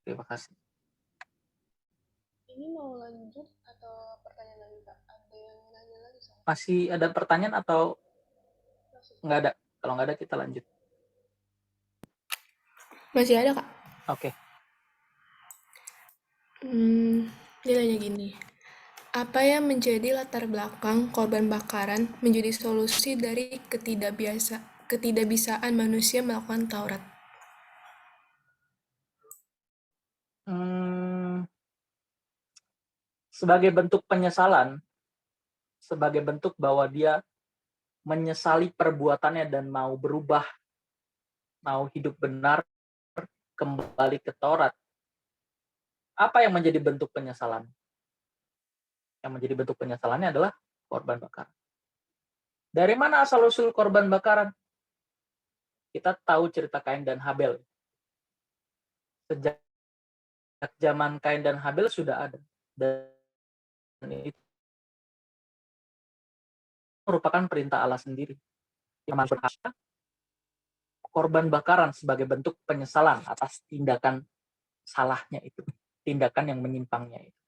Terima kasih. Ini mau lanjut atau pertanyaan lagi, Kak? Ada yang nanya lagi soalnya? Masih ada pertanyaan atau nggak ada? Kalau nggak ada kita lanjut. Masih ada, Kak. Oke. Dia nanya gini. Apa yang menjadi latar belakang korban bakaran menjadi solusi dari ketidakbisaan manusia melakukan Taurat? Sebagai bentuk penyesalan, sebagai bentuk bahwa dia menyesali perbuatannya dan mau berubah, mau hidup benar, kembali ke Taurat. Apa yang menjadi bentuk penyesalan? Yang menjadi bentuk penyesalannya adalah korban bakaran. Dari mana asal-usul korban bakaran? Kita tahu cerita Kain dan Habel. Sejak zaman Kain dan Habel sudah ada. Dan itu merupakan perintah Allah sendiri. Yang berhak korban bakaran sebagai bentuk penyesalan atas tindakan salahnya itu. Tindakan yang menyimpangnya itu.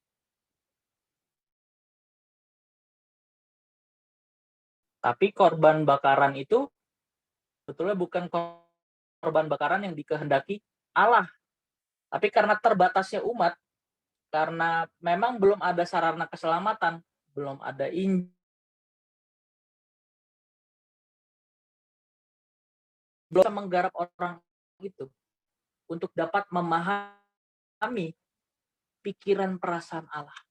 Tapi korban bakaran itu sebetulnya bukan korban bakaran yang dikehendaki Allah. Tapi karena terbatasnya umat, karena memang belum ada sarana keselamatan, belum ada Injil, belum bisa menggarap orang itu untuk dapat memahami pikiran perasaan Allah.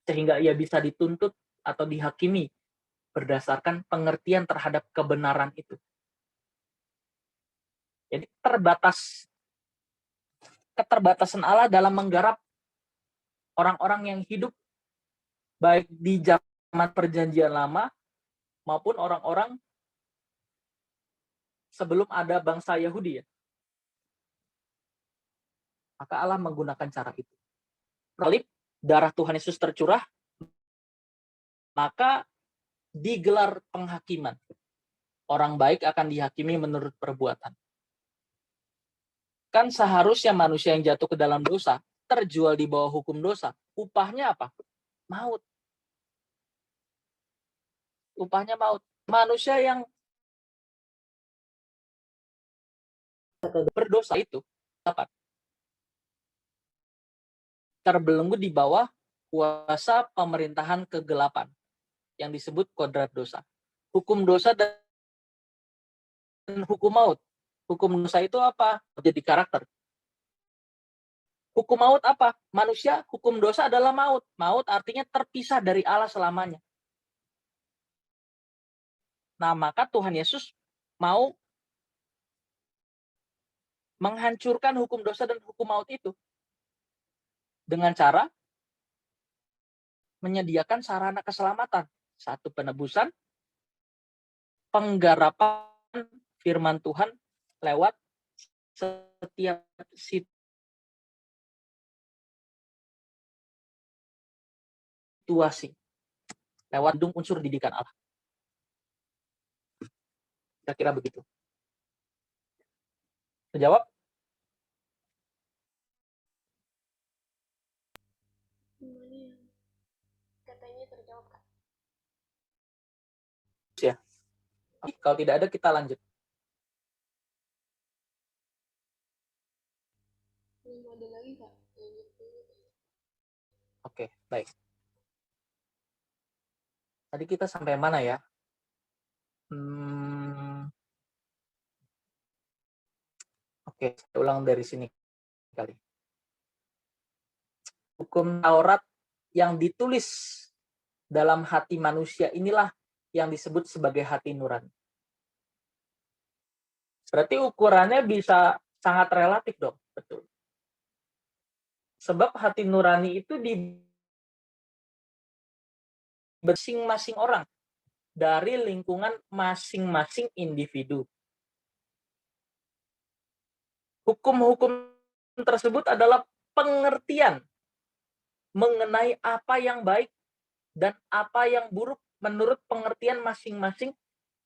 Sehingga ia bisa dituntut atau dihakimi berdasarkan pengertian terhadap kebenaran itu. Jadi keterbatasan Allah dalam menggarap orang-orang yang hidup baik di zaman perjanjian lama maupun orang-orang sebelum ada bangsa Yahudi ya. Maka Allah menggunakan cara itu. Salib, darah Tuhan Yesus tercurah, maka digelar penghakiman. Orang baik akan dihakimi menurut perbuatan. Kan seharusnya manusia yang jatuh ke dalam dosa, terjual di bawah hukum dosa. Upahnya apa? Maut. Upahnya maut. Manusia yang berdosa itu dapat terbelenggu di bawah kuasa pemerintahan kegelapan yang disebut kodrat dosa. Hukum dosa dan hukum maut. Hukum dosa itu apa? Jadi karakter. Hukum maut apa? Manusia, hukum dosa adalah maut. Maut artinya terpisah dari Allah selamanya. Nah, maka Tuhan Yesus mau menghancurkan hukum dosa dan hukum maut itu dengan cara menyediakan sarana keselamatan. Satu, penebusan, penggarapan firman Tuhan lewat setiap situasi, lewat unsur didikan Allah. Kira-kira begitu. Terjawab? Katanya terjawab, Kak. Ya. Kalau tidak ada, kita lanjut. Belum ada lagi, Kak. Oke, baik. Tadi kita sampai mana ya? Oke, saya ulang dari sini kali. Hukum Taurat yang ditulis dalam hati manusia inilah yang disebut sebagai hati nurani. Berarti ukurannya bisa sangat relatif dong, betul. Sebab hati nurani itu di masing-masing orang dari lingkungan masing-masing individu. Hukum-hukum tersebut adalah pengertian mengenai apa yang baik dan apa yang buruk menurut pengertian masing-masing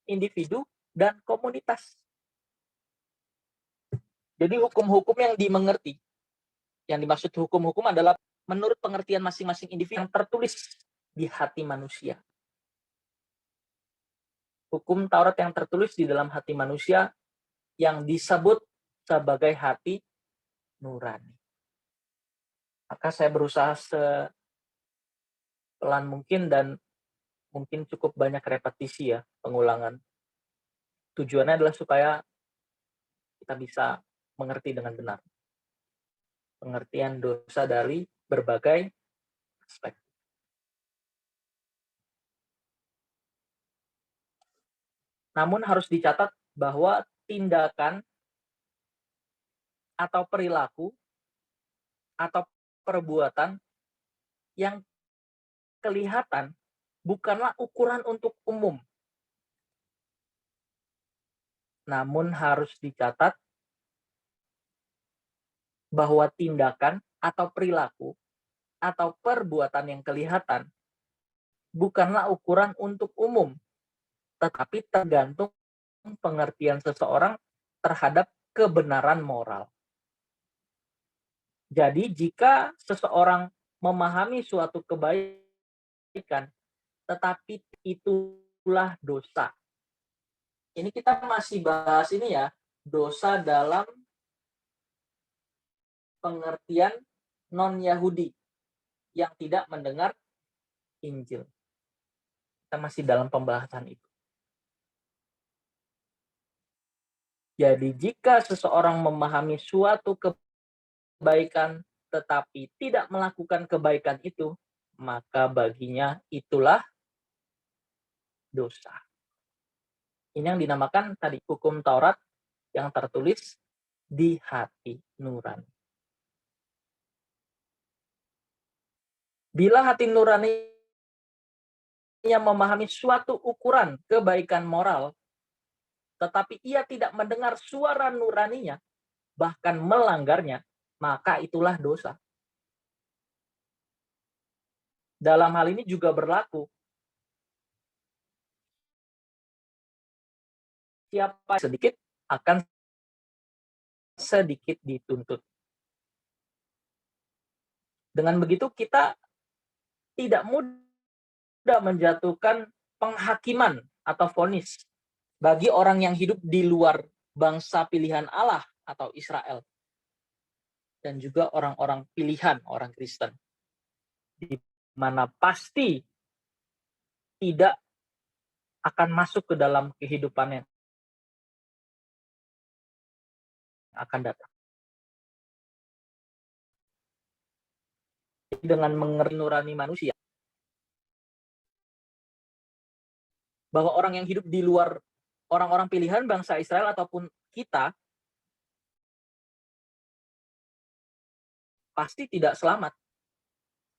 individu dan komunitas. Jadi hukum-hukum yang dimengerti, Yang dimaksud hukum-hukum adalah menurut pengertian masing-masing individu yang tertulis di hati manusia. Hukum Taurat yang tertulis di dalam hati manusia yang disebut sebagai hati nurani. Maka saya berusaha sepelan mungkin dan mungkin cukup banyak repetisi ya, pengulangan. Tujuannya adalah supaya kita bisa mengerti dengan benar. Pengertian dosa dari berbagai aspek. Namun harus dicatat bahwa tindakan atau perilaku atau perbuatan yang kelihatan bukanlah ukuran untuk umum. Namun harus dicatat bahwa tindakan atau perilaku atau perbuatan yang kelihatan bukanlah ukuran untuk umum, tetapi tergantung pengertian seseorang terhadap kebenaran moral. Jadi jika seseorang memahami suatu kebaikan, tetapi itulah dosa. Ini kita masih bahas ini ya, dosa dalam pengertian non-Yahudi yang tidak mendengar Injil. Kita masih dalam pembahasan itu. Jadi jika seseorang memahami suatu kebaikan tetapi tidak melakukan kebaikan itu, maka baginya itulah dosa. Ini yang dinamakan tadi hukum Taurat yang tertulis di hati nurani. Bila hati nuraninya memahami suatu ukuran kebaikan moral, tetapi ia tidak mendengar suara nuraninya, bahkan melanggarnya, maka itulah dosa. Dalam hal ini juga berlaku. Siapa sedikit akan sedikit dituntut. Dengan begitu kita tidak mudah menjatuhkan penghakiman atau vonis bagi orang yang hidup di luar bangsa pilihan Allah atau Israel. Dan juga orang-orang pilihan orang Kristen. Di mana pasti tidak akan masuk ke dalam kehidupannya akan datang. Dengan mengerti nurani manusia, bahwa orang yang hidup di luar orang-orang pilihan bangsa Israel ataupun kita pasti tidak selamat.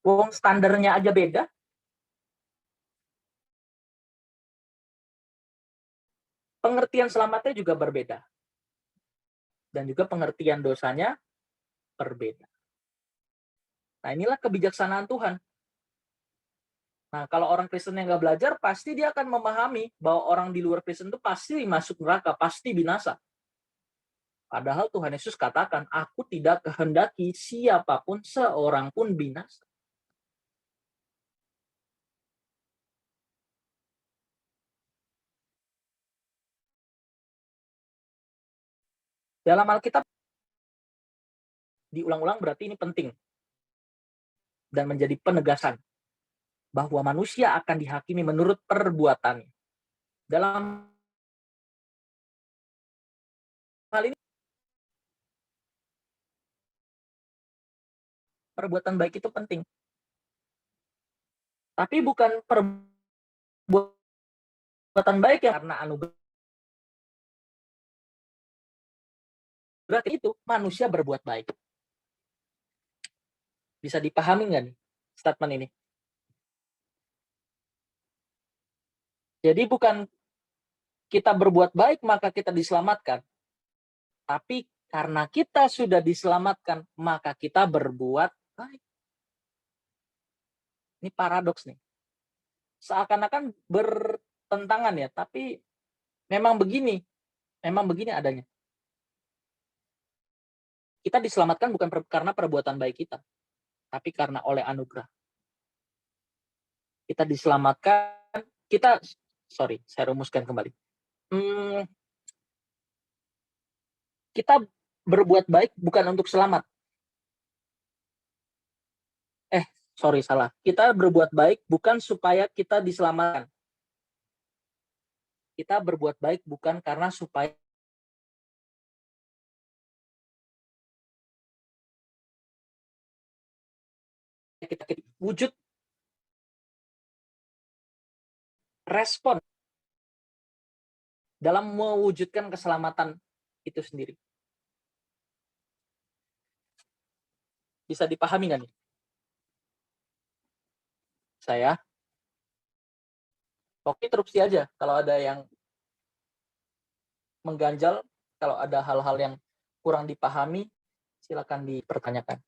Wong standarnya aja beda. Pengertian selamatnya juga berbeda. Dan juga pengertian dosanya berbeda. Nah, inilah kebijaksanaan Tuhan. Nah, kalau orang Kristen yang nggak belajar, pasti dia akan memahami bahwa orang di luar Kristen itu pasti masuk neraka, pasti binasa. Padahal Tuhan Yesus katakan, aku tidak kehendaki siapapun, seorang pun binasa. Dalam Alkitab, diulang-ulang berarti ini penting. Dan menjadi penegasan bahwa manusia akan dihakimi menurut perbuatannya. Dalam hal ini, perbuatan baik itu penting. Tapi bukan perbuatan baik yang karena anugerah. Berarti itu manusia berbuat baik. Bisa dipahami nggak nih statement ini? Jadi bukan kita berbuat baik maka kita diselamatkan. Tapi karena kita sudah diselamatkan maka kita berbuat baik. Ini paradoks nih. Seakan-akan bertentangan ya, tapi memang begini adanya. Kita diselamatkan bukan karena perbuatan baik kita, tapi karena oleh anugerah. Kita diselamatkan, saya rumuskan kembali. Kita berbuat baik bukan untuk selamat. Salah. Kita berbuat baik bukan supaya kita diselamatkan. Kita berbuat baik bukan karena supaya kita wujud respon dalam mewujudkan keselamatan itu sendiri. Bisa dipahami nggak nih? Saya? Oke, interupsi aja. Kalau ada yang mengganjal, kalau ada hal-hal yang kurang dipahami, silakan dipertanyakan.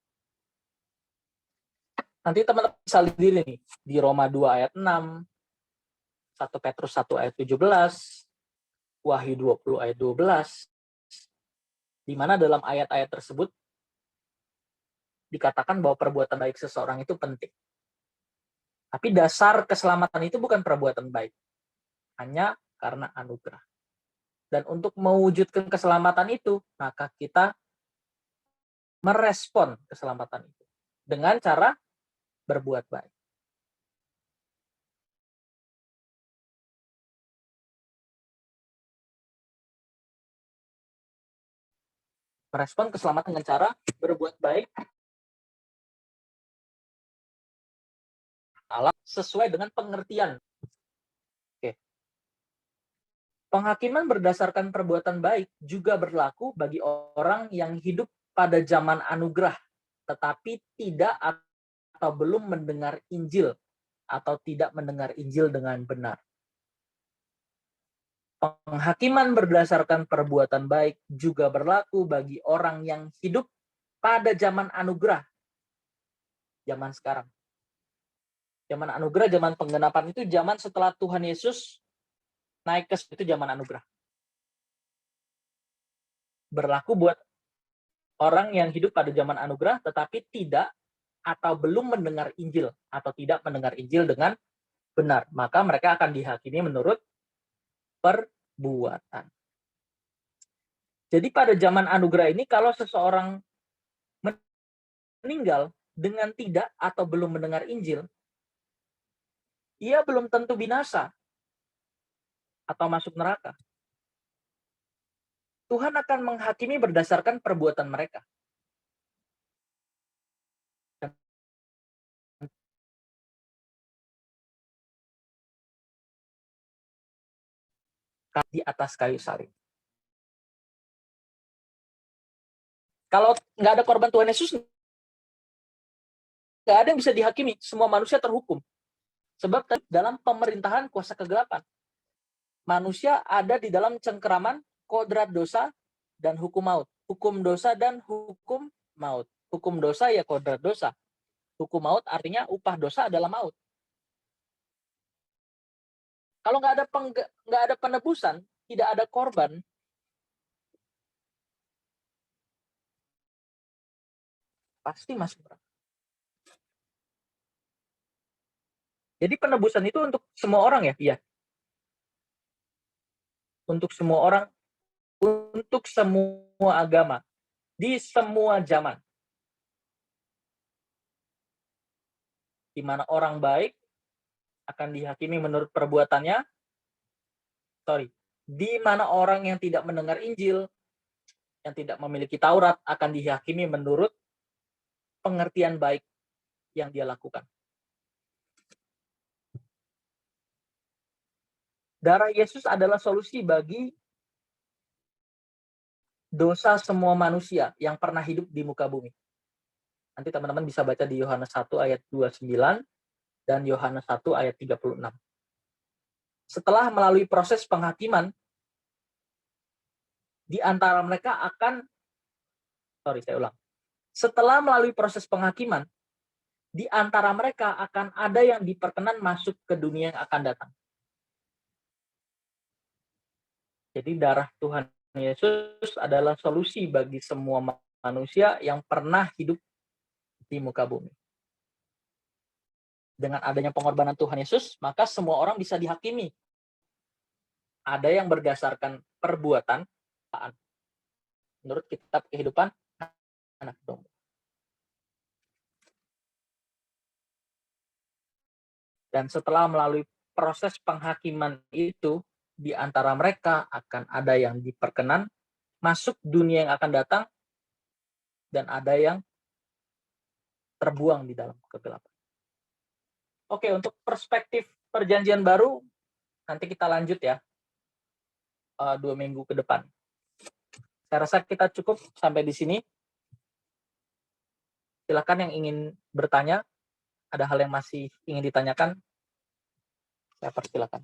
Nanti teman-teman bisa lihat diri nih, di Roma 2 ayat 6, 1 Petrus 1 ayat 17, Wahyu 20 ayat 12, di mana dalam ayat-ayat tersebut dikatakan bahwa perbuatan baik seseorang itu penting. Tapi dasar keselamatan itu bukan perbuatan baik, hanya karena anugerah. Dan untuk mewujudkan keselamatan itu, maka kita merespon keselamatan itu dengan cara berbuat baik. Merespon keselamatan dengan cara berbuat baik sesuai dengan pengertian. Oke. Penghakiman berdasarkan perbuatan baik juga berlaku bagi orang yang hidup pada zaman anugerah, tetapi tidak atau belum mendengar Injil, atau tidak mendengar Injil dengan benar. Penghakiman berdasarkan perbuatan baik juga berlaku bagi orang yang hidup pada zaman anugerah, zaman sekarang. Zaman anugerah, zaman penggenapan itu zaman setelah Tuhan Yesus naik ke situ, zaman anugerah. Berlaku buat orang yang hidup pada zaman anugerah tetapi tidak atau belum mendengar Injil, atau tidak mendengar Injil dengan benar. Maka mereka akan dihakimi menurut perbuatan. Jadi pada zaman anugerah ini, kalau seseorang meninggal dengan tidak atau belum mendengar Injil, ia belum tentu binasa atau masuk neraka. Tuhan akan menghakimi berdasarkan perbuatan mereka. Di atas kayu salib. Kalau nggak ada korban Tuhan Yesus, nggak ada yang bisa dihakimi. Semua manusia terhukum. Sebab dalam pemerintahan kuasa kegelapan, manusia ada di dalam cengkeraman kodrat dosa dan hukum maut. Hukum dosa dan hukum maut. Hukum dosa ya kodrat dosa. Hukum maut artinya upah dosa adalah maut. Kalau nggak ada penebusan, tidak ada korban, pasti masuk neraka. Jadi penebusan itu untuk semua orang ya? Iya. Untuk semua orang, untuk semua agama, di semua zaman. Di mana orang baik akan dihakimi menurut perbuatannya. Di mana orang yang tidak mendengar Injil, yang tidak memiliki Taurat, akan dihakimi menurut pengertian baik yang dia lakukan. Darah Yesus adalah solusi bagi dosa semua manusia yang pernah hidup di muka bumi. Nanti teman-teman bisa baca di Yohanes 1 ayat 29 dan Yohanes 1 ayat 36. Setelah melalui proses penghakiman, di antara mereka akan, setelah melalui proses penghakiman, di antara mereka akan ada yang diperkenan masuk ke dunia yang akan datang. Jadi darah Tuhan Yesus adalah solusi bagi semua manusia yang pernah hidup di muka bumi. Dengan adanya pengorbanan Tuhan Yesus, maka semua orang bisa dihakimi. Ada yang berdasarkan perbuatan, menurut kitab kehidupan anak domba. Dan setelah melalui proses penghakiman itu, di antara mereka akan ada yang diperkenan masuk dunia yang akan datang, dan ada yang terbuang di dalam kegelapan. Oke, untuk perspektif perjanjian baru, nanti kita lanjut ya, 2 minggu ke depan. Saya rasa kita cukup sampai di sini. Silakan yang ingin bertanya, ada hal yang masih ingin ditanyakan, saya persilakan.